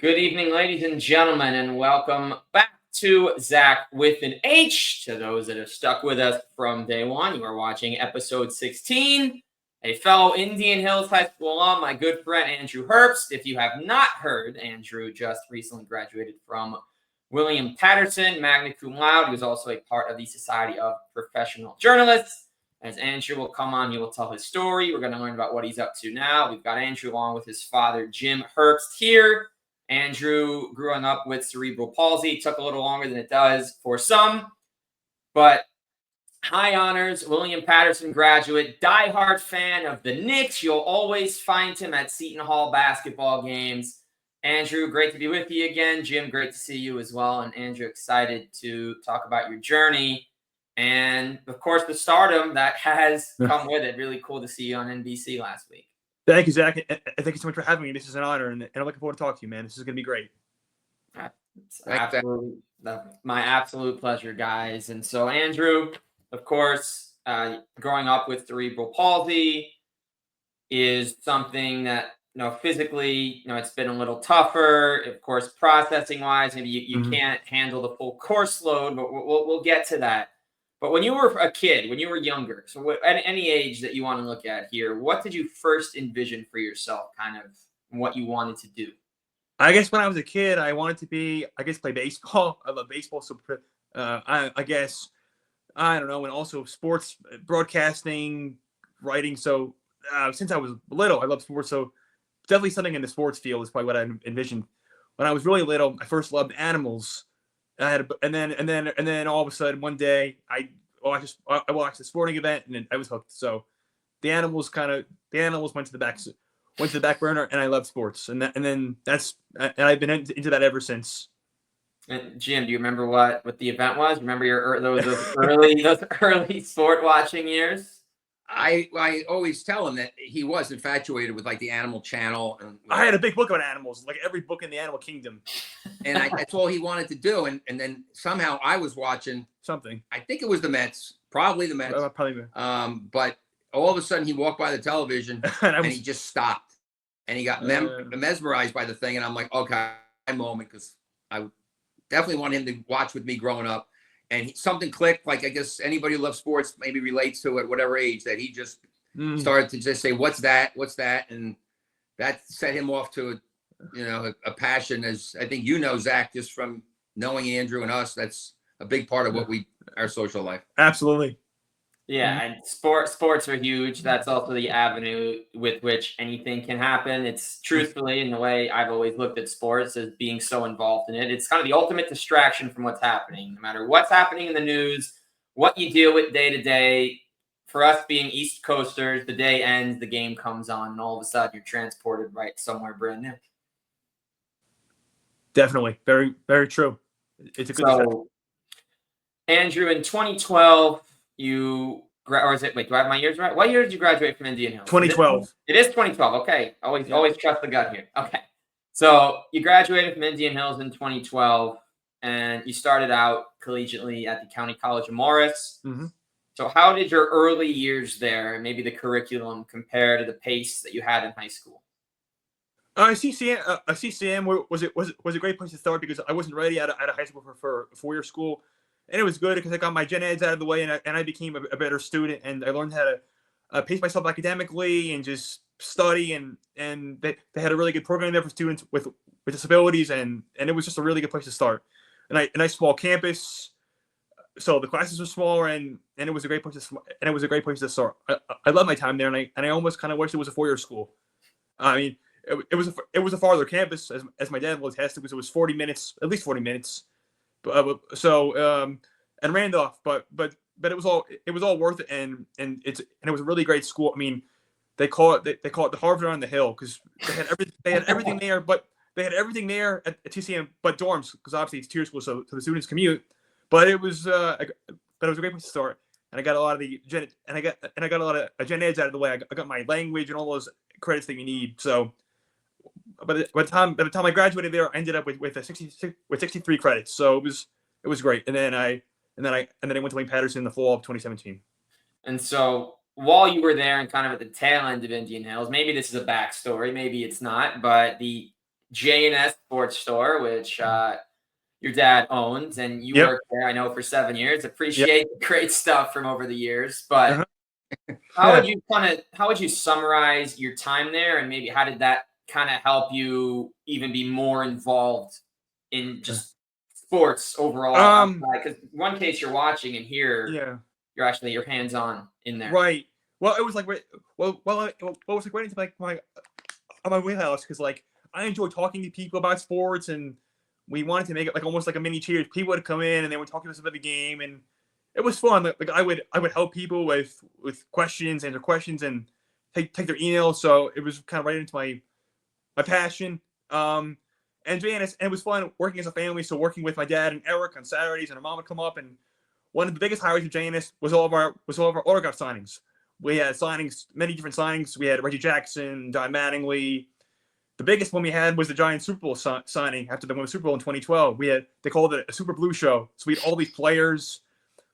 Good evening, ladies and gentlemen, and welcome back to Zach with an H. To those that have stuck with us from day one, you are watching episode 16. A fellow Indian Hills High School alum, my good friend Andrew Herbst. If you have not heard, Andrew just recently graduated from William Paterson, Magna Cum Laude. He was also a part of the Society of Professional Journalists. As Andrew will come on, he will tell his story. We're going to learn about what he's up to now. We've got Andrew along with his father, Jim Herbst, here. Andrew, growing up with cerebral palsy, took a little longer than it does for some, but high honors, William Paterson graduate, diehard fan of the Knicks. You'll always find him at Seton Hall basketball games. Andrew, great to be with you again. Jim, great to see you as well. And Andrew, excited to talk about your journey and, of course, the stardom that has come with it. Really cool to see you on NBC last week. Thank you, Zach. Thank you so much for having me. This is an honor, and I'm looking forward to talking to you, man. This is going to be great. My absolute pleasure, guys. And so, Andrew, of course, growing up with cerebral palsy is something that, physically, it's been a little tougher. Of course, processing-wise, maybe you can't handle the full course load, but we'll get to that. But when you were a kid, when you were younger, so at any age that you want to look at here, what did you first envision for yourself, kind of what you wanted to do? I guess when I was a kid, I wanted to play baseball. I love baseball. So I don't know, and also sports, broadcasting, writing. So since I was little, I love sports. So definitely something in the sports field is probably what I envisioned. When I was really little, I first loved animals. And then all of a sudden one day I watched a sporting event and then I was hooked. So the animals went to the back burner, and I love sports. And I've been into that ever since. And Jim, do you remember what the event was? Remember those early sport watching years? I always tell him that he was infatuated with like the Animal Channel. And I had a big book about animals, like every book in the animal kingdom. And that's all he wanted to do. And then somehow I was watching something. I think it was the Mets, probably the Mets. But all of a sudden he walked by the television and he just stopped. And he got mesmerized by the thing. And I'm like, okay, my moment, because I definitely want him to watch with me growing up. And something clicked, like I guess anybody who loves sports maybe relates to it, whatever age, that he just started to just say, what's that? And that set him off to, a passion, as I think Zach, just from knowing Andrew and us. That's a big part of our social life. Absolutely. Yeah, and sports are huge. That's also the avenue with which anything can happen. It's truthfully, in the way I've always looked at sports, as being so involved in it. It's kind of the ultimate distraction from what's happening. No matter what's happening in the news, what you deal with day to day. For us being East Coasters, the day ends, the game comes on, and all of a sudden you're transported right somewhere brand new. Definitely. Very, very true. It's a good So, Andrew, in 2012, do I have my years right? What year did you graduate from Indian Hills? 2012. It is 2012. Okay. Always trust the gut here. Okay. So you graduated from Indian Hills in 2012, and you started out collegiately at the County College of Morris. Mm-hmm. So how did your early years there, and maybe the curriculum, compare to the pace that you had in high school? CCM was a great place to start because I wasn't ready out of high school for a 4-year school. And it was good because I got my gen eds out of the way, and I became a better student, and I learned how to pace myself academically and just study. And they had a really good program there for students with disabilities, and it was just a really good place to start. And a nice small campus, so the classes were smaller, and it was a great place to start. I love my time there, and I almost kind of wish it was a 4-year school. I mean, it was a farther campus, as my dad will attest, because it was at least 40 minutes. And Randolph, but it was all worth it, and it was a really great school. I mean, they call it the Harvard on the Hill, because they had everything there, but they had everything there at TCM but dorms, because obviously it's tier school, so the students commute. But it was a great place to start, and I got a lot of a lot of gen eds out of the way. I got my language and all those credits that you need. So, by the time I graduated there, I ended up with 63 credits. So it was great. And then I went to William Paterson in the fall of 2017. And so while you were there and kind of at the tail end of Indian Hills, maybe this is a backstory, maybe it's not, but the J&S Sports Store, which your dad owns, and you worked there, I know, for 7 years. Appreciate the great stuff from over the years. But how would you summarize your time there, and maybe how did that kind of help you even be more involved in just sports overall? Because one case you're watching, and here you're actually your hands on in there. Right. Well, it was like it was like right into like my wheelhouse, because like I enjoy talking to people about sports, and we wanted to make it like almost like a mini cheers. People would come in and they would talk to us about the game, and it was fun. Like I would help people with questions, answer questions, and take their emails. So it was kind of right into my passion. And Janice, and it was fun working as a family. So working with my dad and Eric on Saturdays, and our mom would come up, and one of the biggest highlights of Janice was all of our autograph signings. We had signings, many different signings. We had Reggie Jackson, Don Mattingly. The biggest one we had was the Giants Super Bowl signing after they won the Super Bowl in 2012. They called it a Super Blue Show. So we had all these players.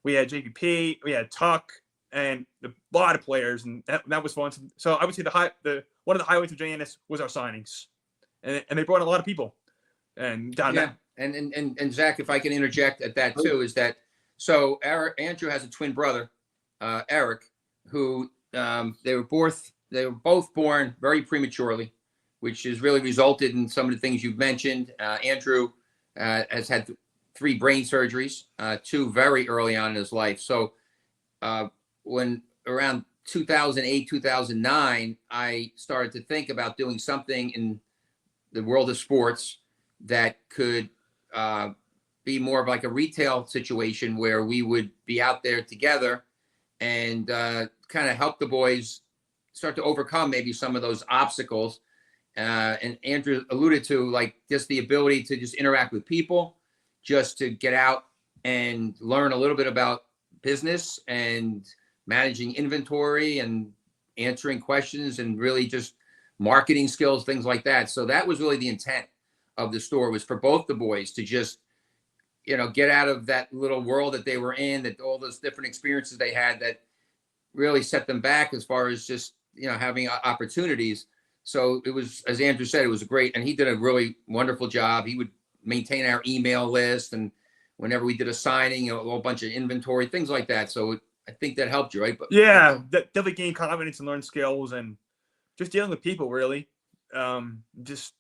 We had JPP, we had Tuck, and a lot of players, and that was fun. So I would say one of the highlights of JNS was our signings, and they brought a lot of people. And and Zach, if I can interject at that too, is that so Andrew has a twin brother, Eric, who they were both born very prematurely, which has really resulted in some of the things you've mentioned. Andrew has had 3 brain surgeries, 2 very early on in his life. So when around 2008, 2009, I started to think about doing something in the world of sports that could be more of like a retail situation where we would be out there together and kind of help the boys start to overcome maybe some of those obstacles. And Andrew alluded to like just the ability to just interact with people, just to get out and learn a little bit about business and managing inventory and answering questions and really just marketing skills, things like that. So that was really the intent of the store, was for both the boys to just, get out of that little world that they were in, that all those different experiences they had that really set them back as far as just, having opportunities. So it was, as Andrew said, it was great. And he did a really wonderful job. He would maintain our email list. And whenever we did a signing, a whole bunch of inventory, things like that. So I think that helped you, right? But definitely gain confidence and learn skills and just dealing with people, really. Just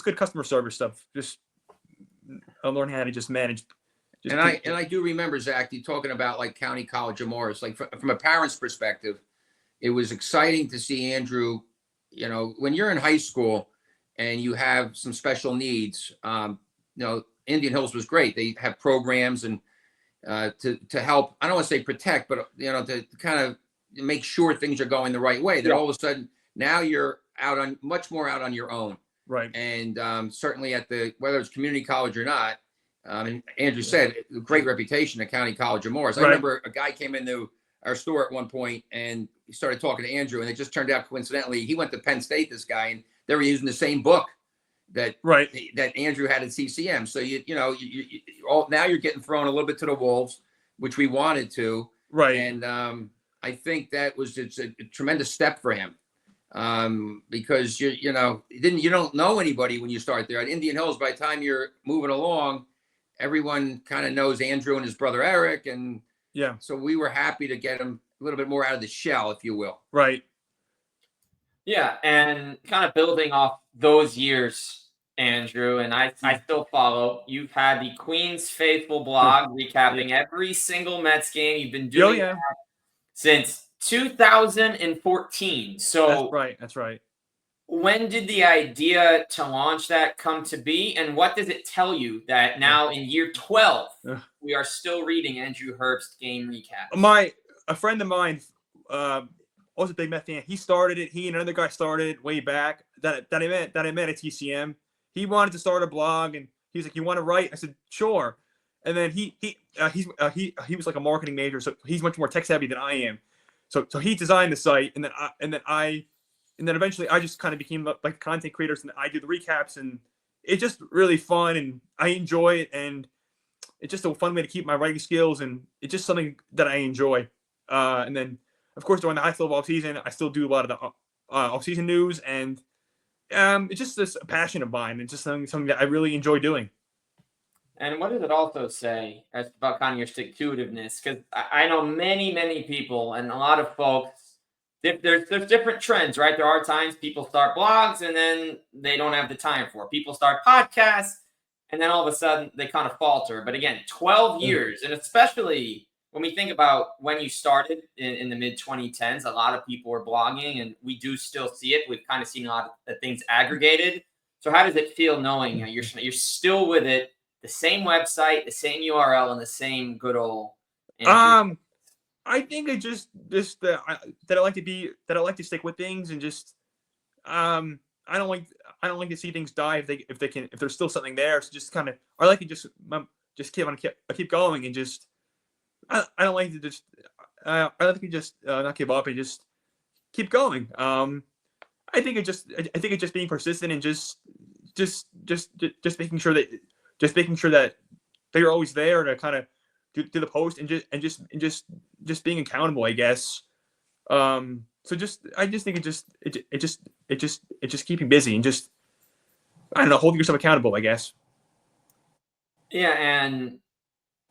good customer service stuff. Just learn how to just manage. I do remember, Zach, you talking about like County College of Morris. Like from a parent's perspective, it was exciting to see Andrew. When you're in high school and you have some special needs, Indian Hills was great. They have programs and to help. I don't want to say protect, but to kind of make sure things are going the right way. That all of a sudden now you're much more out on your own. Right. And certainly whether it's community college or not, and Andrew said, a great reputation at County College of Morris. I remember a guy came into our store at one point and he started talking to Andrew, and it just turned out coincidentally he went to Penn State, this guy, and they were using the same book that Andrew had at CCM. So now you're getting thrown a little bit to the wolves, which we wanted to. Right. And I think that was a tremendous step for him. Because you don't know anybody when you start there at Indian Hills. By the time you're moving along, everyone kind of knows Andrew and his brother Eric, and so we were happy to get him a little bit more out of the shell, if you will. Right. Yeah, and kind of building off those years, Andrew, and I still follow. You've had the Queen's Faithful blog recapping every single Mets game. You've been doing that since 2014. So that's right. When did the idea to launch that come to be, and what does it tell you that now in year 12 we are still reading Andrew Herbst game recaps? A friend of mine, was a big Met fan. He started it. He and another guy started it way back that I met at TCM. He wanted to start a blog, and he was like, "You want to write?" I said, "Sure." And then he was like a marketing major, so he's much more tech savvy than I am. So he designed the site, and then eventually I just kind of became like content creators, and I do the recaps, and it's just really fun, and I enjoy it, and it's just a fun way to keep my writing skills, and it's just something that I enjoy. And then of course during the high school off season, I still do a lot of the off season news, and It's just this passion of mine. It's just something that I really enjoy doing. And what does it also say about kind of your stick-to-itiveness? Because I know many people and a lot of folks, there's different trends, right? There are times people start blogs and then they don't have the time for it. People start podcasts and then all of a sudden they kind of falter. But again, 12 years, and especially when we think about when you started in the mid-2010s, a lot of people were blogging, and we do still see it. We've kind of seen a lot of things aggregated. So how does it feel knowing you're still with it? The same website, the same URL, and the same good old Andrew. I think I just that I like to stick with things, and just I don't like to see things die if there's still something there. So just kind of I like to just keep going, and just I don't like to just I like to just not give up and just keep going. I think it's just being persistent and just making sure that they're always there to kind of do the post, and just being accountable, I guess. So I just think it just keeping busy and just, I don't know, holding yourself accountable, I guess. Yeah,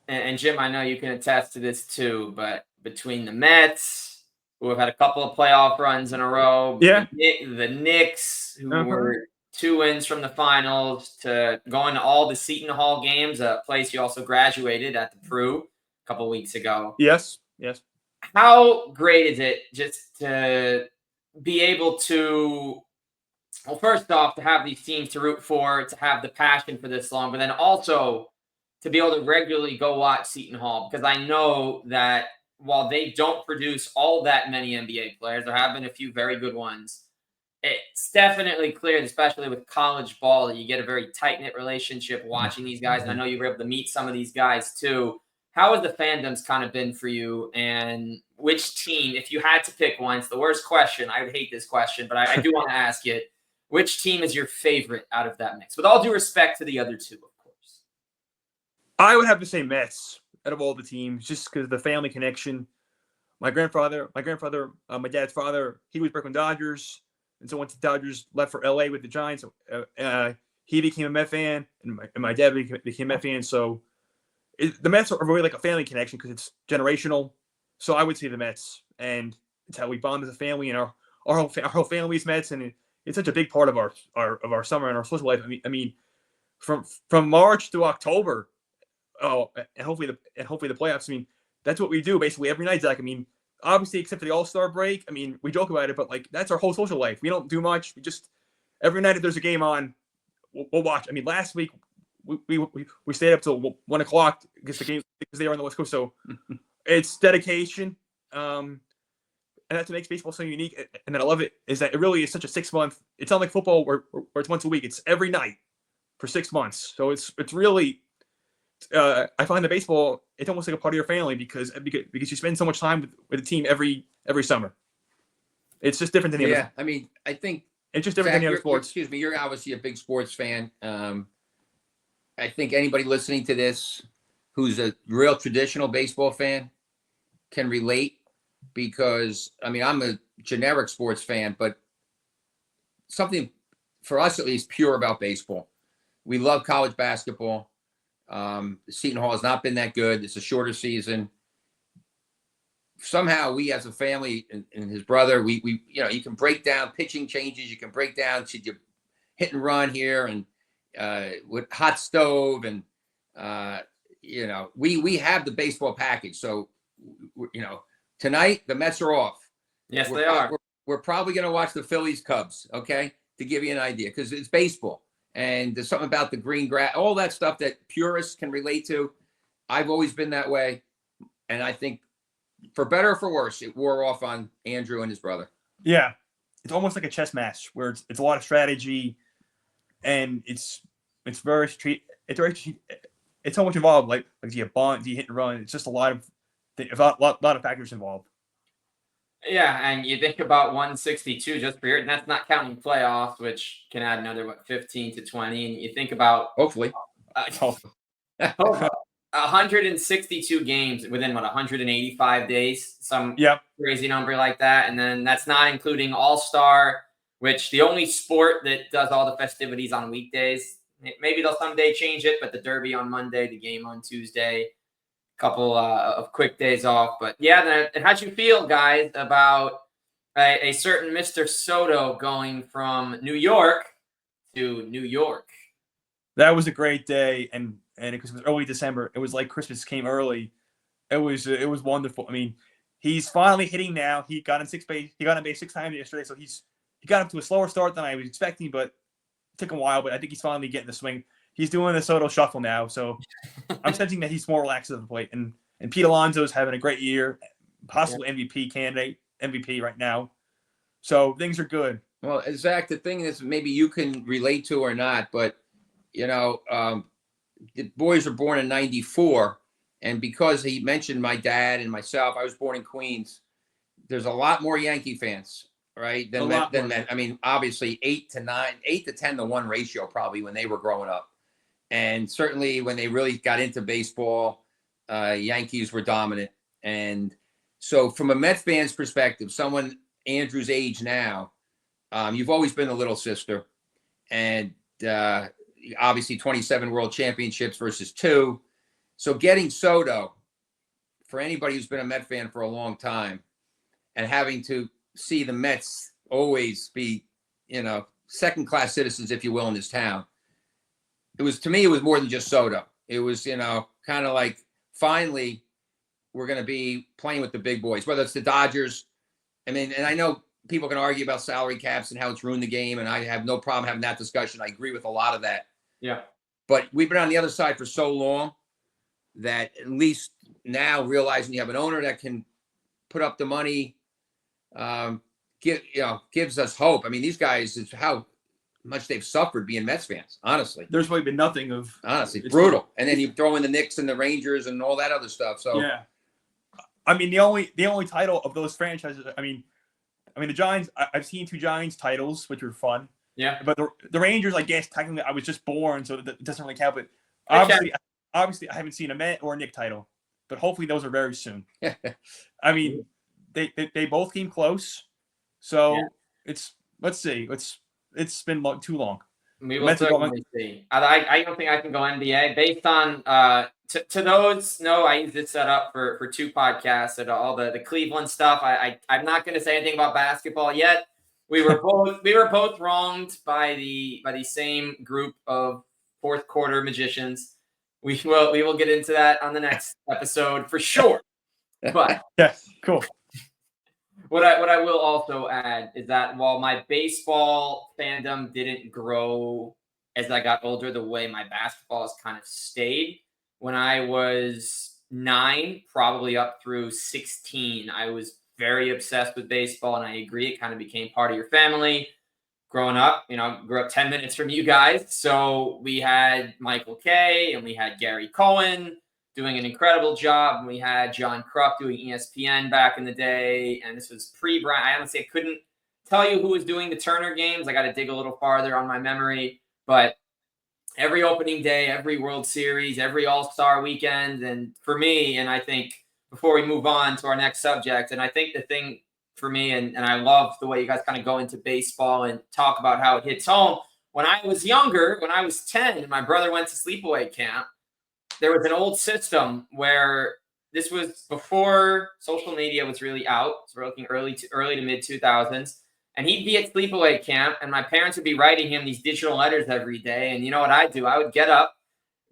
and Jim, I know you can attest to this too, but between the Mets, who have had a couple of playoff runs in a row, yeah, the Knicks, who were 2 wins from the finals, to going to all the Seton Hall games, a place you also graduated at the Prue a couple weeks ago. Yes. How great is it just to be able to, well, first off, to have these teams to root for, to have the passion for this long, but then also to be able to regularly go watch Seton Hall? Because I know that while they don't produce all that many NBA players, there have been a few very good ones. It's definitely clear, especially with college ball, that you get a very tight-knit relationship watching these guys. And I know you were able to meet some of these guys too. How has the fandoms kind of been for you? And which team, if you had to pick one, it's the worst question. I would hate this question, but I do want to ask it. Which team is your favorite out of that mix? With all due respect to the other two, of course. I would have to say Mets out of all the teams, just because of the family connection. My dad's father, he was Brooklyn Dodgers. And so once the Dodgers left for LA with the Giants, he became a Met fan, and my dad became a Met fan. So the Mets are really like a family connection because it's generational. So I would say the Mets, and it's how we bond as a family, and our whole family's Mets, and it's such a big part of our summer and our social life. I mean, from March to October, and hopefully the playoffs. I mean, that's what we do basically every night, Zach. I mean, obviously, except for the All-Star break. I mean, we joke about it, but like that's our whole social life. We don't do much. We just every night if there's a game on, we'll watch. I mean, last week we stayed up till 1 o'clock because the game because they are on the West Coast. So it's dedication, and that's what makes baseball so unique. And I love it is that it really is such a 6 month. It's not like football where it's once a week. It's every night for 6 months. So it's really. I find that baseball, it's almost like a part of your family because you spend so much time with the team every summer. It's just different than the other. I mean, I think it's just different than the other sports. Excuse me, you're obviously a big sports fan. I think anybody listening to this who's a real traditional baseball fan can relate because, I mean, I'm a generic sports fan, but something for us at least pure about baseball. We love college basketball. Seton Hall has not been that good. It's a shorter season. Somehow we as a family and his brother, we you can break down pitching changes. You can break down, should you hit and run here and with hot stove and we have the baseball package. So tonight the Mets are off. Yes, they are. We're probably going to watch the Phillies Cubs. Okay, to give you an idea, because it's baseball. And there's something about the green grass, all that stuff that purists can relate to. I've always been that way. And I think for better or for worse, it wore off on Andrew and his brother. Yeah. It's almost like a chess match where it's a lot of strategy and it's so much involved. Like do you bunt, do you hit and run? It's just a lot of factors involved. Yeah, and you think about 162 just for here, and that's not counting playoffs, which can add another 15 to 20. And you think about hopefully 162 games within 185 days, some crazy number like that, and then that's not including All-Star, which the only sport that does all the festivities on weekdays. Maybe they'll someday change it, but the Derby on Monday, the game on Tuesday, couple of quick days off. But yeah, how'd you feel, guys, about a certain Mr. Soto going from New York to New York? That was a great day, and because it was early December, it was like Christmas came early. It was wonderful. I mean, he's finally hitting now. He got in base 6 times yesterday, so he got up to a slower start than I was expecting, but it took a while. But I think he's finally getting the swing. He's doing the Soto shuffle now, so I'm sensing that he's more relaxed at the plate. And Pete Alonso's having a great year, possible MVP candidate, MVP right now. So things are good. Well, Zach, the thing is maybe you can relate to or not, but the boys were born in '94, and because he mentioned my dad and myself, I was born in Queens. There's a lot more Yankee fans, right? Than men. I mean, obviously 8 to 10 to 1 ratio probably when they were growing up. And certainly when they really got into baseball, Yankees were dominant. And so from a Mets fan's perspective, someone Andrew's age now, you've always been the little sister. And obviously 27 world championships versus 2. So getting Soto, for anybody who's been a Met fan for a long time, and having to see the Mets always be, second-class citizens, if you will, in this town, to me, it was more than just Soto. It was, kind of like, finally, we're going to be playing with the big boys, whether it's the Dodgers. I mean, and I know people can argue about salary caps and how it's ruined the game, and I have no problem having that discussion. I agree with a lot of that. Yeah. But we've been on the other side for so long that at least now realizing you have an owner that can put up the money, gives us hope. I mean, these guys, is how much they've suffered being Mets fans, honestly. There's really been nothing of honestly brutal. And then you throw in the Knicks and the Rangers and all that other stuff. So yeah, I mean the only title of those franchises. I mean the Giants. I've seen 2 Giants titles, which were fun. Yeah, but the Rangers, I guess technically I was just born, so it doesn't really count. But obviously I haven't seen a Met or a Knick title, but hopefully those are very soon. I mean they both came close, so let's see. It's been too long. We will certainly see. I don't think I can go NBA based on to those. No, I used it set up for 2 podcasts and all the Cleveland stuff. I'm not going to say anything about basketball yet. We were both wronged by the same group of fourth quarter magicians. We will get into that on the next episode for sure. But yes, cool. What I will also add is that while my baseball fandom didn't grow as I got older, the way my basketball has kind of stayed. When I was 9, probably up through 16, I was very obsessed with baseball, and I agree, it kind of became part of your family. Growing up, grew up 10 minutes from you guys, so we had Michael Kay and we had Gary Cohen doing an incredible job. And we had John Kruk doing ESPN back in the day. And this was pre-Brian. I honestly couldn't tell you who was doing the Turner games. I got to dig a little farther on my memory. But every opening day, every World Series, every All-Star weekend. And for me, and I think before we move on to our next subject, and I think the thing for me, and I love the way you guys kind of go into baseball and talk about how it hits home. When I was younger, when I was 10, and my brother went to sleepaway camp, there was an old system where this was before social media was really out. So we're looking early to mid 2000s. And he'd be at sleepaway camp, and my parents would be writing him these digital letters every day. And you know what I'd do? I would get up,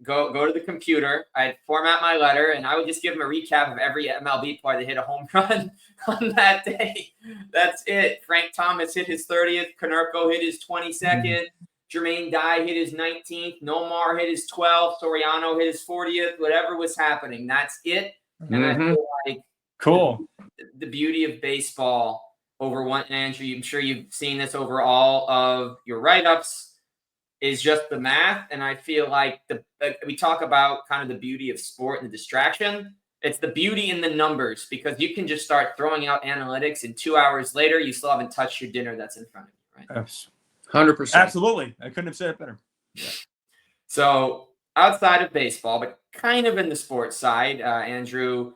go to the computer, I'd format my letter, and I would just give him a recap of every MLB player that hit a home run on that day. That's it. Frank Thomas hit his 30th. Konerko hit his 22nd. Jermaine Dye hit his 19th. Nomar hit his 12th. Soriano hit his 40th. Whatever was happening, that's it. And I feel like cool. The beauty of baseball over one, Andrew, I'm sure you've seen this over all of your write-ups, is just the math. And I feel like we talk about kind of the beauty of sport and the distraction. It's the beauty in the numbers, because you can just start throwing out analytics, and 2 hours later, you still haven't touched your dinner that's in front of you, right? Yes. 100%. Absolutely. I couldn't have said it better. Yeah. So outside of baseball, but kind of in the sports side, Andrew,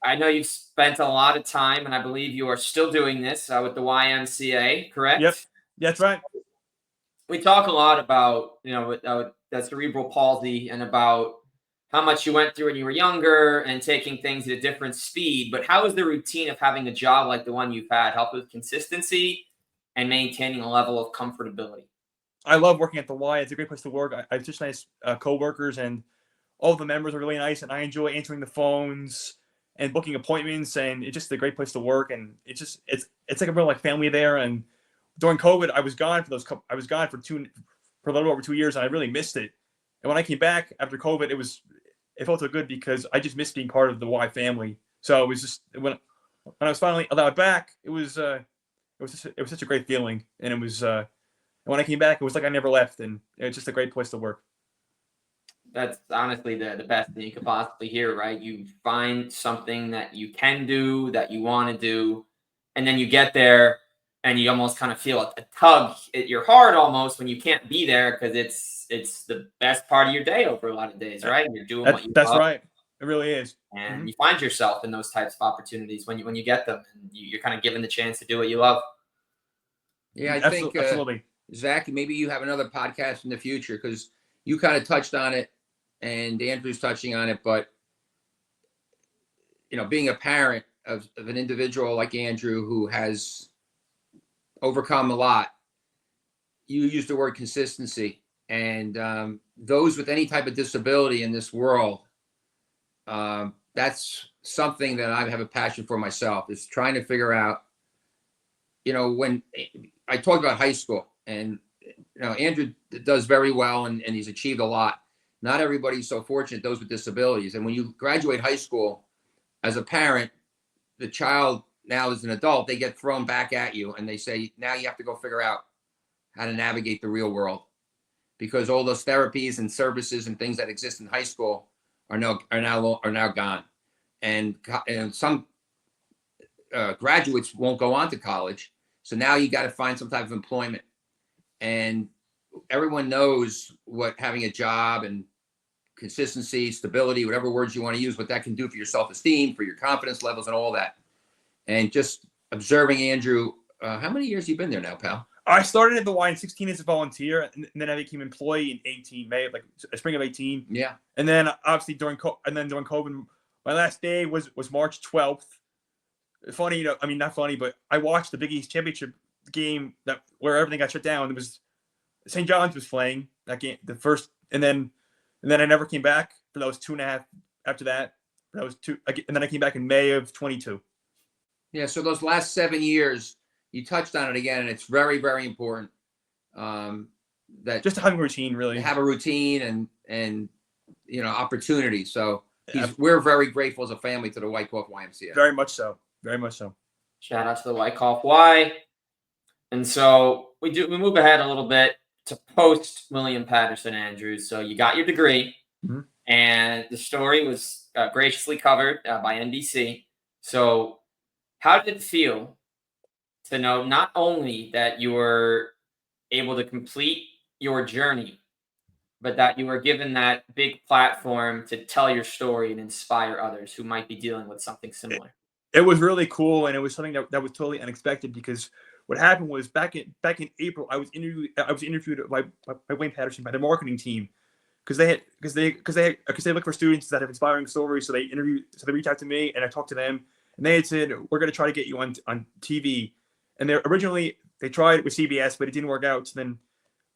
I know you've spent a lot of time, and I believe you are still doing this with the YMCA, correct? Yep. That's right. We talk a lot about, that cerebral palsy and about how much you went through when you were younger and taking things at a different speed. But how is the routine of having a job like the one you've had help with consistency and maintaining a level of comfortability? I love working at the Y. It's a great place to work. I have just nice coworkers, and all the members are really nice, and I enjoy answering the phones and booking appointments, and it's just a great place to work. And it's like a real like family there. And during COVID, I was gone for for a little over 2 years, and I really missed it. And when I came back after COVID, it felt so good because I just missed being part of the Y family. So it was just when I was finally allowed back, it was such a great feeling, and it was. When I came back, it was like I never left, and it's just a great place to work. That's honestly the best thing you could possibly hear, right? You find something that you can do, that you want to do, and then you get there and you almost kind of feel a tug at your heart almost when you can't be there because it's the best part of your day over a lot of days, right? You're doing what you That's love. right. It really is. And you find yourself in those types of opportunities when you get them, and you're kind of given the chance to do what you love. Yeah, I think absolutely. Zach, maybe you have another podcast in the future because you kind of touched on it and Andrew's touching on it, but being a parent of an individual like Andrew who has overcome a lot, you used the word consistency, and those with any type of disability in this world, that's something that I have a passion for myself, is trying to figure out, when I talked about high school, and Andrew does very well, and he's achieved a lot. Not everybody's so fortunate, those with disabilities. And when you graduate high school, as a parent, the child now as an adult, they get thrown back at you, and they say, now you have to go figure out how to navigate the real world, because all those therapies and services and things that exist in high school are now gone. And some graduates won't go on to college. So now you got to find some type of employment. And everyone knows what having a job and consistency, stability, whatever words you want to use, what that can do for your self-esteem, for your confidence levels and all that. And just observing Andrew, how many years have you been there now, pal? I started at the Y in 16 as a volunteer, and then I became employee in 18, spring of 18. Yeah. And then obviously during COVID, my last day was March 12th. Funny, not funny, but I watched the Big East Championship game where everything got shut down. It was St. John's was playing that game, the first, and then I never came back for those 2.5 after that. That was two, and then I came back in May of 22. Yeah, so those last 7 years, you touched on it again, and it's very, very important that just having a routine, really. Have a routine and opportunity. So we're very grateful as a family to the Wyckoff YMCA. Very much so. Very much so. Shout out to the Wyckoff Y. And so we move ahead a little bit to post William Paterson Andrews. So you got your degree, and the story was graciously covered by NBC. So how did it feel to know not only that you were able to complete your journey, but that you were given that big platform to tell your story and inspire others who might be dealing with something similar? It was really cool, and it was something that was totally unexpected, because what happened was back in April, I was interviewed by William Paterson, by the marketing team, because they look for students that have inspiring stories. So they reached out to me, and I talked to them, and they had said, we're going to try to get you on TV. And they tried it with CBS, but it didn't work out. So then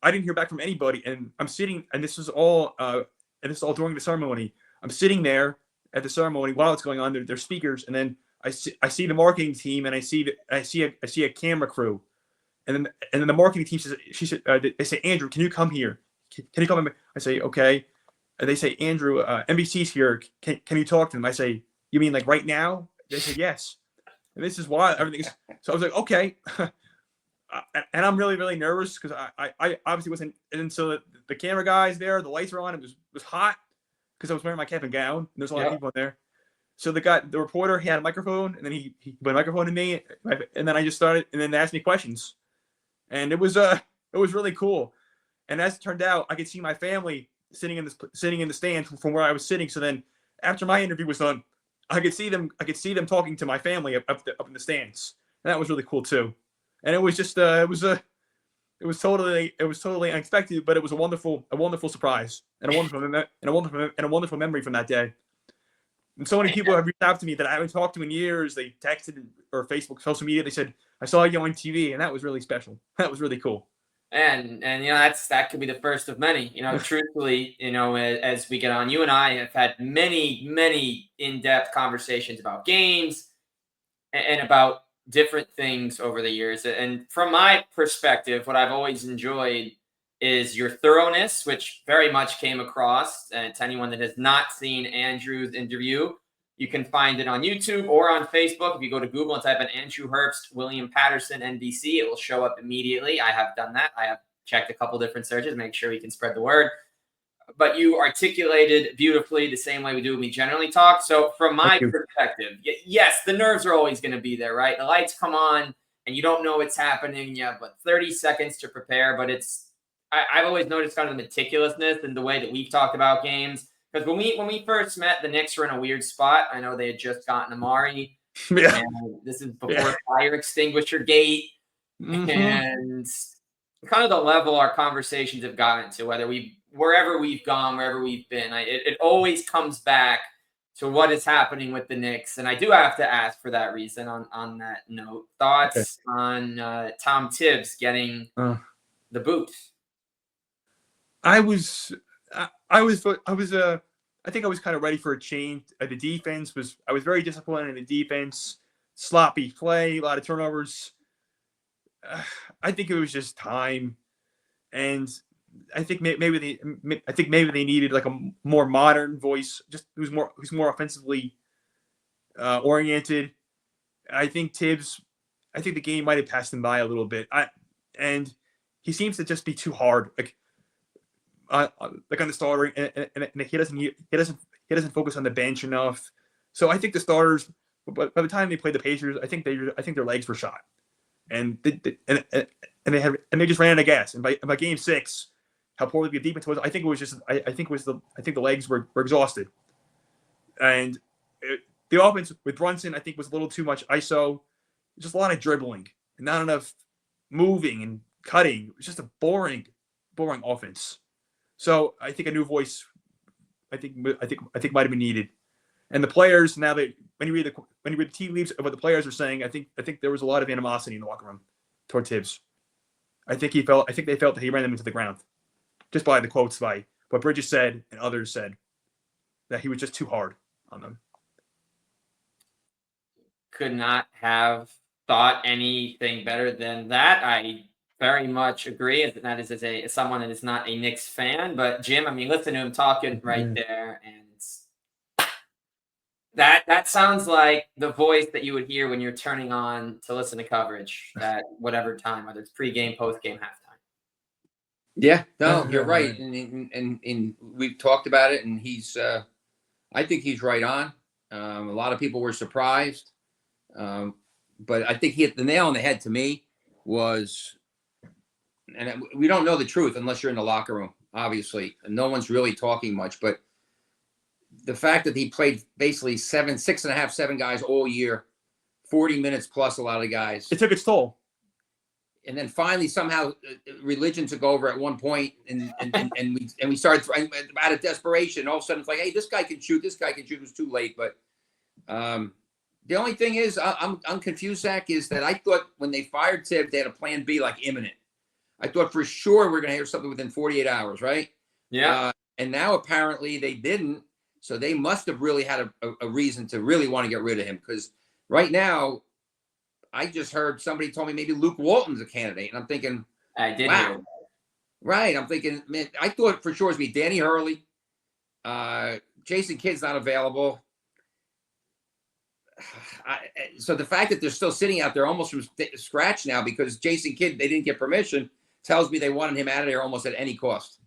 I didn't hear back from anybody, and I'm sitting, and this is all during the ceremony. I'm sitting there at the ceremony while it's going on. They're speakers, and then I see the marketing team, and I see a camera crew, and then the marketing team says, they say, Andrew, can you come here? Can you come? I say, okay. And they say, Andrew, NBC's here. Can you talk to them? I say, you mean like right now? They say, yes. And this is why everything is. So I was like, okay. And I'm really, really nervous, because I obviously wasn't. And so the camera guys there, the lights were on. It was hot because I was wearing my cap and gown. And there's a lot of people in there. So the reporter, he had a microphone, and then he put a microphone in me, and then I just started, and then they asked me questions, and it was really cool. And as it turned out, I could see my family sitting in the stand from where I was sitting. So then after my interview was done, I could see them talking to my family up in the stands, and that was really cool too. And it was just it was It was totally unexpected, but it was a wonderful surprise and a wonderful memory from that day. And so many people have reached out to me that I haven't talked to in years. They texted or Facebook, social media. They said, "I saw you on TV," and that was really special. That was really cool. And that could be the first of many. Truthfully, as we get on, you and I have had many in-depth conversations about games and about different things over the years. And from my perspective, what I've always enjoyed is your thoroughness, which very much came across. And to anyone that has not seen Andrew's interview, you can find it on YouTube or on Facebook. If you go to Google and type in Andrew Herbst, William Paterson, NBC, it will show up immediately. I have done that. I have checked a couple different searches, make sure we can spread the word. But you articulated beautifully the same way we do when we generally talk. So from my perspective, yes, the nerves are always going to be there, right? The lights come on and you don't know what's happening. You have 30 seconds to prepare, but I've always noticed kind of the meticulousness in the way that we've talked about games. Because when we first met, the Knicks were in a weird spot. I know they had just gotten Amari. Yeah. And this is before fire extinguisher gate. Mm-hmm. And kind of the level our conversations have gotten to, wherever we've gone, wherever we've been, it always comes back to what is happening with the Knicks. And I do have to ask for that reason on that note. Thoughts on Tom Tibbs getting the boot? I think I was kind of ready for a change. The defense I was very disappointed in the defense. Sloppy play, a lot of turnovers. I think it was just time, and I think maybe they needed like a more modern voice, just who's more offensively oriented. I think Tibbs. I think the game might have passed him by a little bit. And he seems to just be too hard, like on the starter, and he doesn't focus on the bench enough. So I think the starters, by the time they played the Pacers, I think their legs were shot, and they just ran out of gas. And by game 6, how poorly the defense was, I think the legs were exhausted, and the offense with Brunson, I think, was a little too much ISO, just a lot of dribbling and not enough moving and cutting. It was just a boring offense. So I think a new voice, I think might have been needed. And the players, now that when you read the tea leaves of what the players are saying, I think there was a lot of animosity in the locker room toward Tibbs. I think they felt that he ran them into the ground, just by the quotes by what Bridges said and others said, that he was just too hard on them. Could not have thought anything better than that. I very much agree. And that is as someone that is not a Knicks fan. But Jim, I mean, listen to him talking right there, and that sounds like the voice that you would hear when you're turning on to listen to coverage at whatever time, whether it's pregame, postgame, halftime. Yeah, no, you're right, and we've talked about it, and he's. I think he's right on. A lot of people were surprised, but I think he hit the nail on the head. To me, was. And we don't know the truth unless you're in the locker room, obviously. And no one's really talking much. But the fact that he played basically 6.5, 7 guys all year, 40 minutes plus a lot of guys. It took its toll. And then finally, somehow, religion took over at one point, and we started out of desperation. All of a sudden, it's like, hey, this guy can shoot. This guy can shoot. It was too late. But the only thing is, I'm confused, Zach, is that I thought when they fired Tibbs, they had a plan B, like imminent. I thought for sure we're going to hear something within 48 hours, right? Yeah. And now apparently they didn't. So they must have really had a reason to really want to get rid of him. Because right now, I just heard somebody told me maybe Luke Walton's a candidate. And I'm thinking, I did wow. hear. Right. I'm thinking, man, I thought for sure it was be Danny Hurley. Jason Kidd's not available. So the fact that they're still sitting out there almost from scratch now because Jason Kidd, they didn't get permission, tells me they wanted him out of there almost at any cost.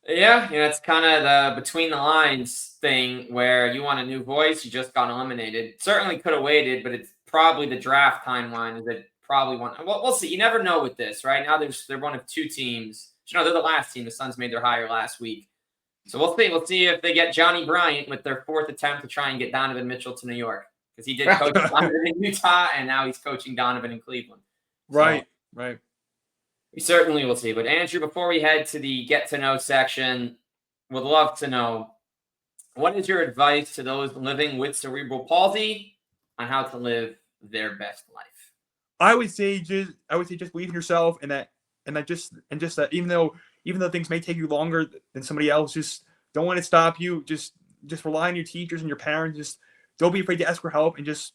Yeah, it's kind of the between the lines thing where you want a new voice, you just got eliminated. Certainly could have waited, but it's probably the draft timeline is that probably one. Well, we'll see. You never know with this, right? Now they're one of 2 teams. They're the last team. The Suns made their hire last week. So we'll see. We'll see if they get Johnny Bryant with their 4th attempt to try and get Donovan Mitchell to New York. Because he did coach Donovan in Utah, and now he's coaching Donovan in Cleveland. Right. We certainly will see. But Andrew, before we head to the get to know section, would love to know, what is your advice to those living with cerebral palsy on how to live their best life? I would say just believe in yourself, and that even though things may take you longer than somebody else, just don't let it stop you. Just rely on your teachers and your parents. Just don't be afraid to ask for help, and just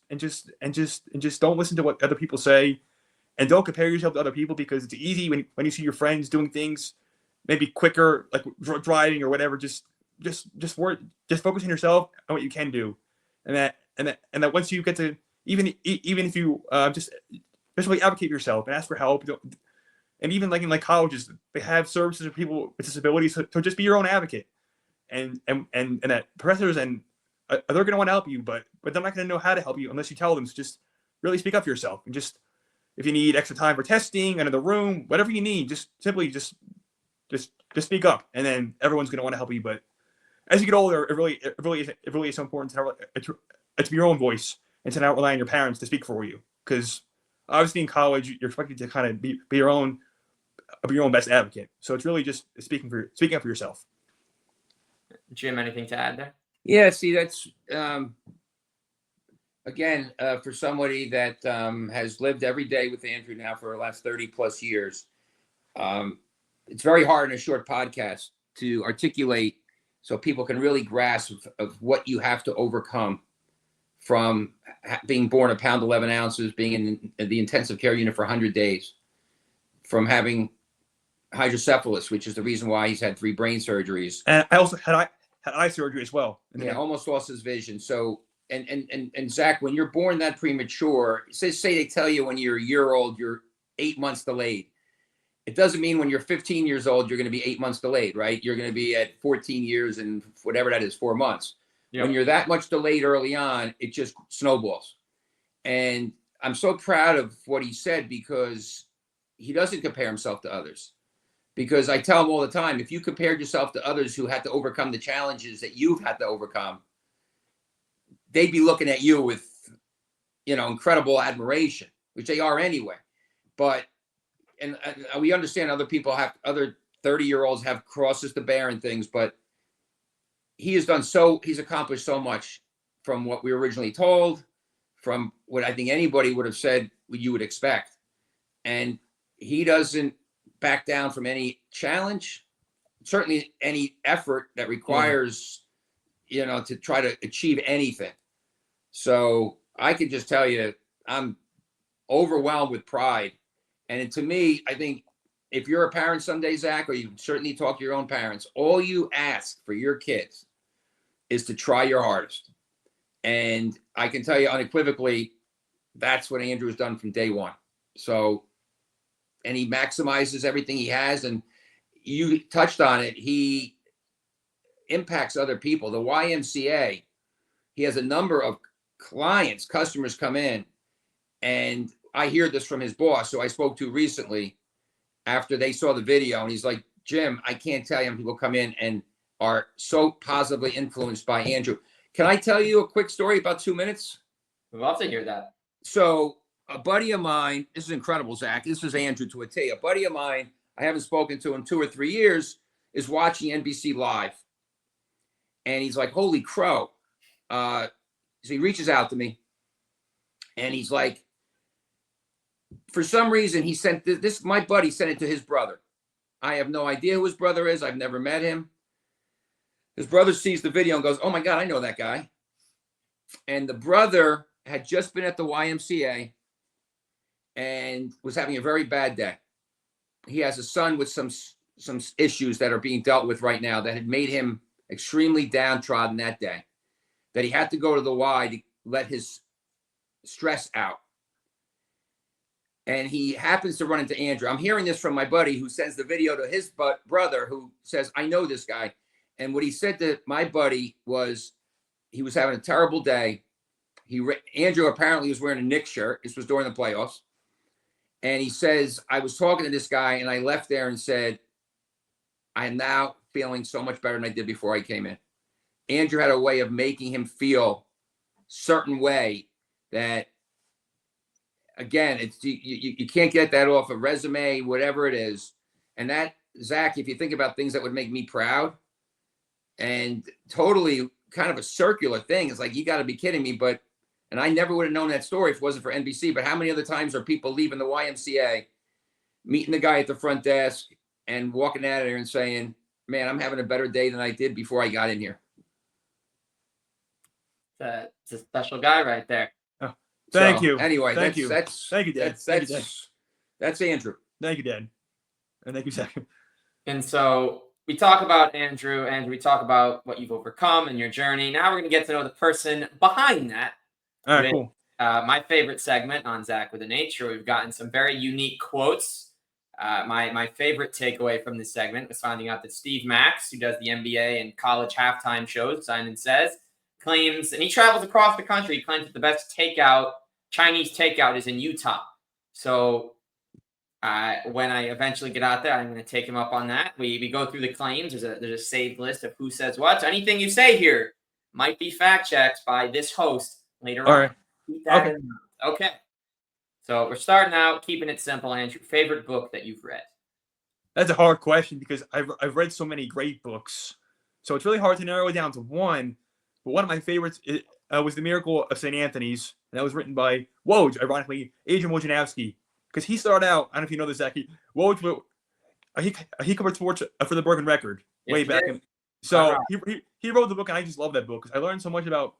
don't listen to what other people say, and don't compare yourself to other people, because it's easy when you see your friends doing things maybe quicker, like driving or whatever. Just focus on yourself and what you can do, and that once you get to, even if you just really advocate for yourself and ask for help. And even like in colleges, they have services for people with disabilities. So just be your own advocate, and that professors and they're going to want to help you, but they're not going to know how to help you unless you tell them. So just really speak up for yourself, and just, if you need extra time for testing, another room, whatever you need, just simply just speak up, and then everyone's going to want to help you. But as you get older, it really is so important to be your own voice and to not rely on your parents to speak for you, because obviously in college you're expected to kind of be your own best advocate. So it's really just speaking up for yourself. Jim, anything to add there? Yeah, see, that's again, for somebody that has lived every day with Andrew now for the last 30 plus years, it's very hard in a short podcast to articulate so people can really grasp of what you have to overcome from being born a pound 11 ounces, being in the intensive care unit for 100 days, from having hydrocephalus, which is the reason why he's had 3 brain surgeries. And I also had eye surgery as well. Yeah, almost lost his vision. So, and Zach, when you're born that premature, say they tell you when you're a year old, you're 8 months delayed. It doesn't mean when you're 15 years old, you're going to be 8 months delayed, right? You're going to be at 14 years and whatever that is, 4 months. Yep. When you're that much delayed early on, it just snowballs. And I'm so proud of what he said, because he doesn't compare himself to others. Because I tell him all the time, if you compared yourself to others who had to overcome the challenges that you've had to overcome, they'd be looking at you with, incredible admiration, which they are anyway. But, and we understand other 30-year-olds have crosses to bear and things, but he's accomplished so much from what we were originally told, from what I think anybody would have said you would expect. And he doesn't back down from any challenge, certainly any effort that requires, to try to achieve anything. So I can just tell you, I'm overwhelmed with pride. And to me, I think if you're a parent someday, Zach, or you certainly talk to your own parents, all you ask for your kids is to try your hardest. And I can tell you unequivocally, that's what Andrew has done from day one. So, and he maximizes everything he has. And you touched on it. He impacts other people. The YMCA, he has a number of customers come in, and I hear this from his boss, who I spoke to recently after they saw the video, and he's like, Jim, I can't tell you how many people come in and are so positively influenced by Andrew. Can I tell you a quick story, about 2 minutes? We'd love to hear that. So a buddy of mine, this is incredible, Zach. This is Andrew to a T. A buddy of mine, I haven't spoken to in 2 or 3 years, is watching NBC Live. And he's like, holy crow. So he reaches out to me, and he's like, for some reason, he sent this, my buddy sent it to his brother. I have no idea who his brother is. I've never met him. His brother sees the video and goes, oh my God, I know that guy. And the brother had just been at the YMCA and was having a very bad day. He has a son with some issues that are being dealt with right now that had made him extremely downtrodden that day, that he had to go to the Y to let his stress out. And he happens to run into Andrew. I'm hearing this from my buddy, who sends the video to his brother, who says, I know this guy. And what he said to my buddy was, he was having a terrible day. Andrew apparently was wearing a Knicks shirt. This was during the playoffs. And he says, I was talking to this guy, and I left there and said, I am now feeling so much better than I did before I came in. Andrew had a way of making him feel certain way that again, it's you can't get that off a resume, whatever it is. And that, Zach, if you think about things that would make me proud, and totally kind of a circular thing, it's like, you got to be kidding me. But, and I never would have known that story if it wasn't for NBC. But how many other times are people leaving the YMCA, meeting the guy at the front desk, and walking out of there and saying, "Man, I'm having a better day than I did before I got in here." It's a special guy right there. Oh, thank you. Anyway, thank you, Dad. That's Andrew. Thank you, Dad, and thank you, Zach. And so we talk about Andrew, and we talk about what you've overcome and your journey. Now we're going to get to know the person behind that. All right, cool. My favorite segment on Zach with an H, where we've gotten some very unique quotes. My favorite takeaway from this segment was finding out that Steve Max, who does the NBA and college halftime shows, Simon Says, claims, and he travels across the country, he claims that the best Chinese takeout is in Utah. So when I eventually get out there, I'm going to take him up on that. We go through the claims. There's a saved list of who says what. So anything you say here might be fact checked by this host later on. Right. Keep that in mind. Okay. So we're starting out, keeping it simple, Andrew. Favorite book that you've read? That's a hard question because I've read so many great books. So it's really hard to narrow it down to one. But one of my favorites was The Miracle of St. Anthony's. And that was written by Woj, ironically, Adrian Wojnarowski. Because he started out, I don't know if you know this, Zach, Woj, he covered sports for the Bergen Record way back. So he wrote the book, and I just love that book because I learned so much about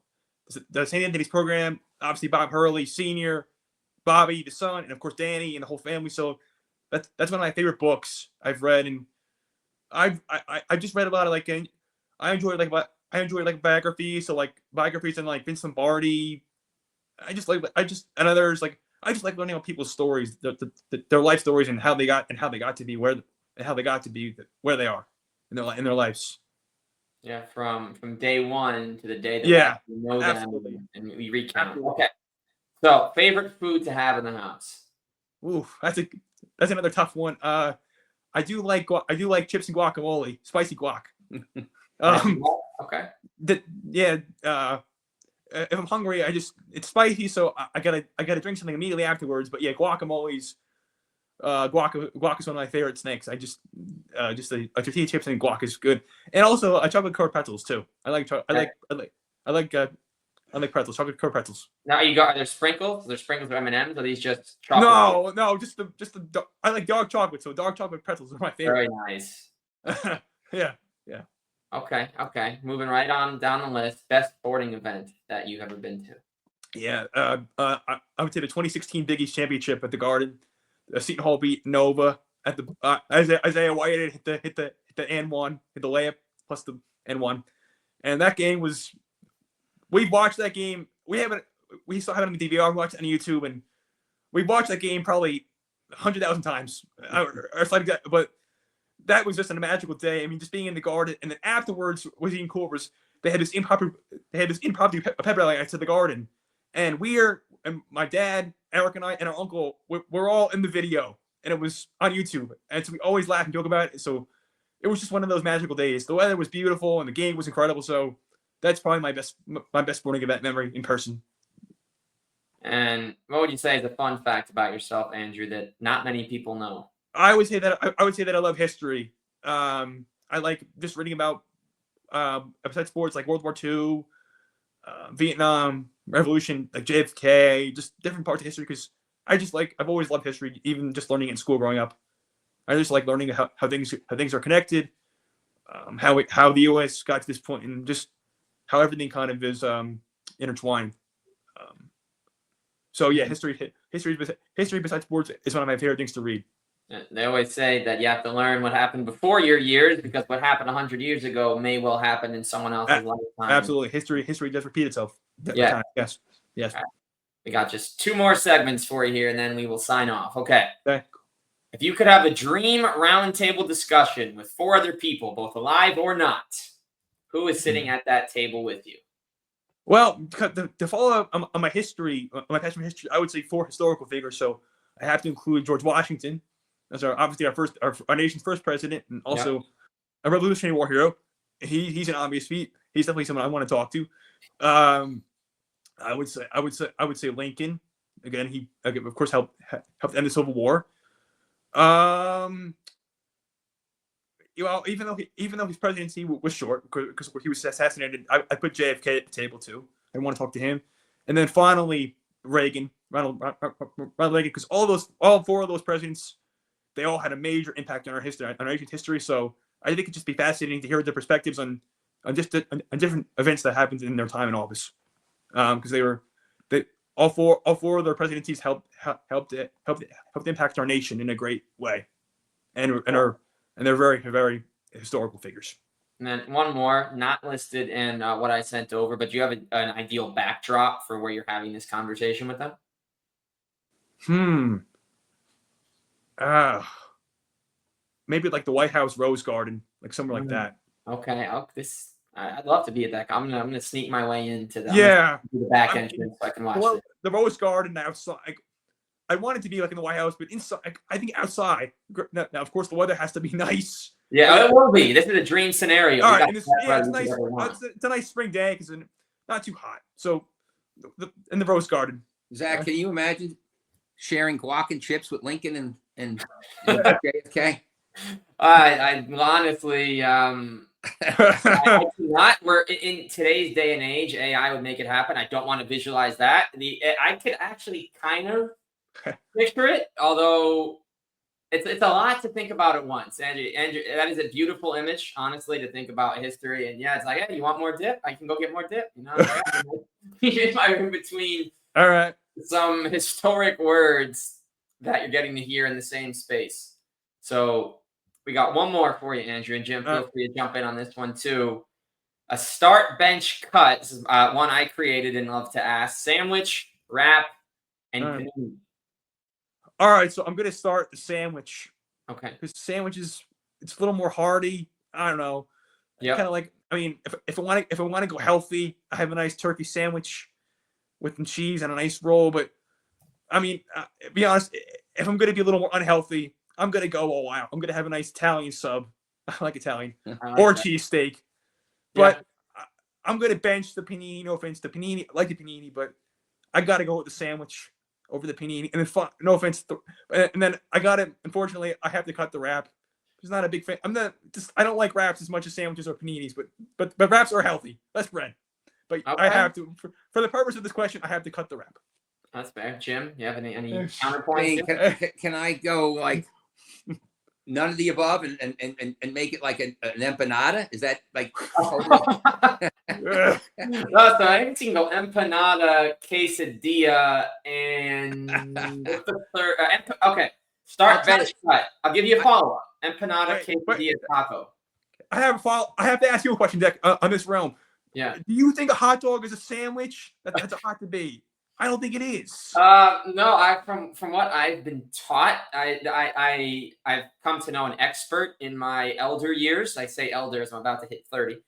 the St. Anthony's program. Obviously, Bob Hurley Sr., Bobby, the son, and of course Danny and the whole family. So that's one of my favorite books I've read, and I just read a lot of I enjoy biographies, so like biographies and like Vince Lombardi. I just like learning about people's stories, their life stories, and how they got to be where they are in their lives. Yeah, from day one to the day that we know absolutely. them and we recount. Absolutely. Okay. So, favorite food to have in the house? Ooh, that's another tough one. I do like chips and guacamole, spicy guac. Okay. If I'm hungry, it's spicy, so I gotta drink something immediately afterwards. But yeah, guac is one of my favorite snacks. I just a tortilla chips and guac is good, and also chocolate covered pretzels too. I like pretzels, chocolate covered pretzels. Now are there sprinkles? Are there sprinkles of M&Ms? Or are these just chocolate? No, just the I like dark chocolate, so dark chocolate pretzels are my favorite. Very nice. Yeah. Okay. Moving right on down the list. Best sporting event that you've ever been to? Yeah, I would say the 2016 Big East Championship at the Garden. Seton Hall beat Nova at the Isaiah White hit the and one, hit the layup plus the and one, and that game was. We've watched that game. We still have it on the DVR. We watched it on YouTube, and we've watched that game probably 100,000 times. But that was just a magical day. I mean, just being in the Garden, and then afterwards, was even cool. They had this impromptu pep rally to the Garden, and my dad, Eric, and I, and our uncle, we're all in the video, and it was on YouTube, and so we always laugh and joke about it. So it was just one of those magical days. The weather was beautiful, and the game was incredible. So that's probably my best sporting event memory in person. And what would you say is a fun fact about yourself, Andrew, that not many people know? I would say that I love history. I like just reading about besides sports like World War II, Vietnam, Revolution, like JFK, just different parts of history. Because I've always loved history, even just learning it in school growing up. I just like learning how things are connected, how the U.S. got to this point, and just how everything kind of is intertwined. So yeah, history besides sports is one of my favorite things to read. They always say that you have to learn what happened before your years, because what happened 100 years ago may well happen in someone else's lifetime. Absolutely. History does repeat itself. Yeah. Yes. Right. We got just 2 more segments for you here, and then we will sign off. Okay. If you could have a dream roundtable discussion with 4 other people, both alive or not, who is sitting at that table with you? Well, to follow up on my history, my passion for history, I would say 4 historical figures. So I have to include George Washington. That's obviously our nation's first president, and also a Revolutionary War hero. He's an obvious feat. He's definitely someone I want to talk to. I would say Lincoln. Again, he of course helped end the Civil War. Even though his presidency was short because he was assassinated, I put JFK at the table too. I want to talk to him, and then finally Ronald Reagan, because all four of those presidents, they all had a major impact on our history, on our nation's history. So I think it'd just be fascinating to hear their perspectives on different events that happened in their time in office, because all four of their presidencies helped impact our nation in a great way, and they're very, very historical figures. And then one more, not listed in what I sent over, but do you have an ideal backdrop for where you're having this conversation with them? Maybe like the White House Rose Garden, like somewhere like that. Okay. I'd love to be at that. I'm gonna sneak my way into the back entrance so I can watch it. The Rose Garden outside. I want it to be like in the White House, but inside, I think outside. Now, of course, the weather has to be nice. Yeah, it will be. This is a dream scenario. All right, it's nice. It's a nice spring day because it's not too hot. So, in the Rose Garden. Zach, can you imagine sharing guac and chips with Lincoln and JFK? I honestly, I cannot. We're in today's day and age. AI would make it happen. I don't want to visualize that. I could actually kind of picture it, although it's a lot to think about at once. Andrew, that is a beautiful image, honestly, to think about history. And yeah, it's like, hey, you want more dip? I can go get more dip. In between. All right. Some historic words that you're getting to hear in the same space. So we got one more for you, Andrew, and Jim. Feel free to jump in on this one too. A start, bench, cut. This is one I created and love to ask. Sandwich, wrap, and panini. All right, so I'm gonna start the sandwich. Okay. Because sandwiches, it's a little more hearty. I don't know. Yeah. Kind of like, I mean, if I want to go healthy, I have a nice turkey sandwich with some cheese and a nice roll. But I mean, be honest, if I'm gonna be a little more unhealthy, I'm gonna go all out. I'm gonna have a nice Italian sub. I like Italian or cheesesteak. But I'm gonna bench the panini. No offense to panini, I like the panini, but I gotta go with the sandwich over the panini. And then, no offense, and then unfortunately, I have to cut the wrap. I'm not a big fan. I don't like wraps as much as sandwiches or paninis, but wraps are healthy. Less bread. But I have to, for the purpose of this question, I have to cut the wrap. That's fair. Jim, you have any counterpoints? Can I go like none of the above and make it like an empanada? Is that like? No, so I haven't seen go empanada, quesadilla, and the third. Okay, start bench cut. I'll give you a follow up. Empanada, quesadilla, taco. I have to ask you a question, Deck, on this realm. Yeah. Do you think a hot dog is a sandwich? That's a hot debate. I don't think it is. No, from what I've been taught, I've come to know an expert in my elder years. I say elder as I'm about to hit 30.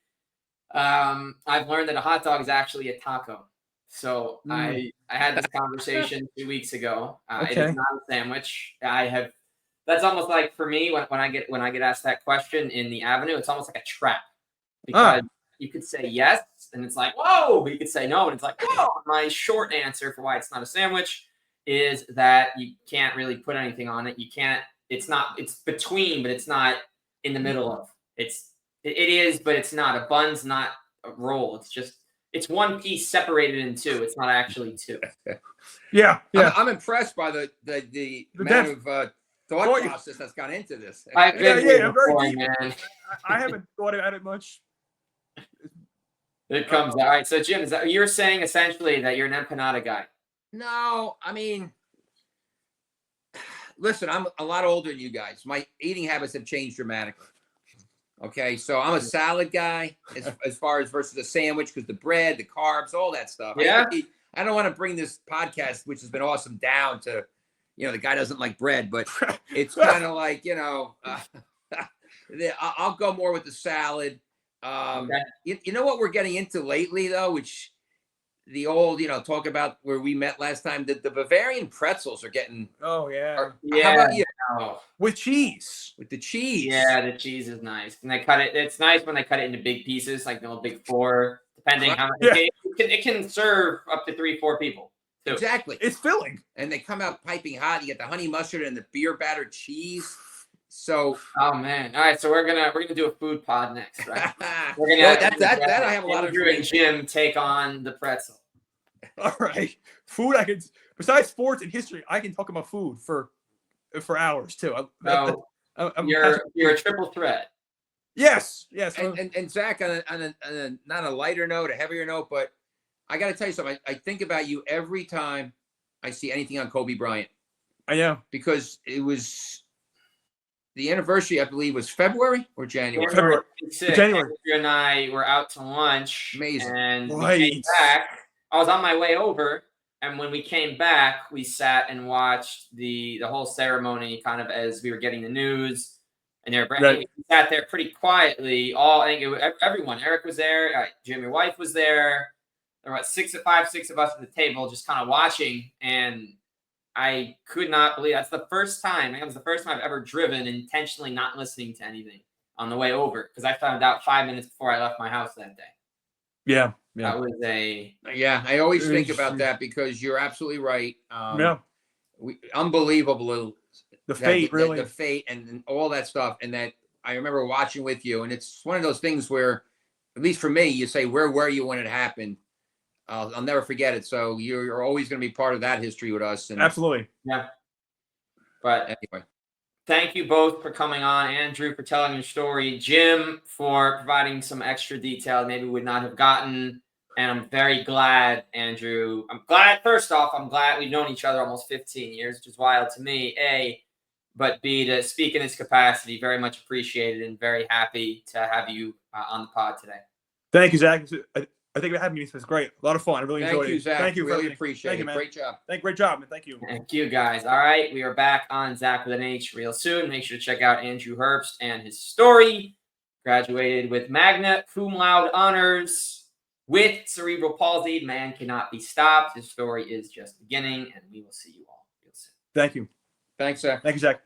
I've learned that a hot dog is actually a taco. So I had this conversation 2 weeks ago. It is not a sandwich. That's almost like for me when I get asked that question in the Avenue, it's almost like a trap because you could say yes, and it's like, whoa, but you could say no, and it's like, whoa. My short answer for why it's not a sandwich is that you can't really put anything on it. It's between, but it's not in the middle of. It is, but it's not. A bun's not a roll. It's one piece separated in two. It's not actually two. Yeah. I'm impressed by the amount of thought process that's gone into this. I'm very deep. Man. I haven't thought about it much. It comes out. All right, so Jim, you're saying essentially that you're an empanada guy? No, I mean, listen, I'm a lot older than you guys. My eating habits have changed dramatically. Okay, so I'm a salad guy as far as versus a sandwich because the bread, the carbs, all that stuff. Yeah. I don't want to bring this podcast, which has been awesome, down to, the guy doesn't like bread, but it's kind of like, I'll go more with the salad. You know what we're getting into lately, though, which the old, talk about where we met last time, the Bavarian pretzels are getting. Oh, yeah. How about you? With cheese. With the cheese. Yeah, the cheese is nice. And they cut it. It's nice when they cut it into big pieces, like the little big 4, depending how much it can serve up to 3-4 people. too. Exactly. It's filling. And they come out piping hot. You get the honey mustard and the beer battered cheese. So, oh man! All right, so we're gonna do a food pod next, right? We're no, that I have a lot of Andrew and Jim take on the pretzel. All right, food. I can, besides sports and history, I can talk about food for hours too. You're a triple threat. Yes. And Zach, on a not a lighter note, a heavier note, but I got to tell you something. I think about you every time I see anything on Kobe Bryant. I know, because it was the anniversary, I believe, was February or January. February. Andrew and I were out to lunch. Amazing. And we came back. I was on my way over, and when we came back, we sat and watched the whole ceremony, kind of as we were getting the news. And we sat there pretty quietly. Everyone. Eric was there. Jim, your wife, was there. There were about 6 of us at the table, just kind of watching. And I could not believe that's the first time. It was the first time I've ever driven intentionally not listening to anything on the way over, because I found out 5 minutes before I left my house that day. Yeah. That was I always think about that, because you're absolutely right. Unbelievable. The fate, really. The fate and all that stuff. And that I remember watching with you. And it's one of those things where, at least for me, you say, where were you when it happened? I'll never forget it. So you're always going to be part of that history with us. And absolutely. Yeah. But anyway, thank you both for coming on. Andrew, for telling your story. Jim, for providing some extra detail maybe we would not have gotten. And I'm very glad, Andrew. First off, I'm glad we've known each other almost 15 years, which is wild to me, A. But B, to speak in this capacity, very much appreciated and very happy to have you on the pod today. Thank you, Zach. I think having you was great. A lot of fun. I really enjoyed it. Zach. Thank you. Really appreciate it. Man. Great job. Great job, man. Thank you. Thank you, guys. All right. We are back on Zach with an H real soon. Make sure to check out Andrew Herbst and his story. Graduated with Magna Cum Laude honors with cerebral palsy. Man cannot be stopped. His story is just beginning, and we will see you all real soon. Thank you. Thanks, Zach. Thank you, Zach.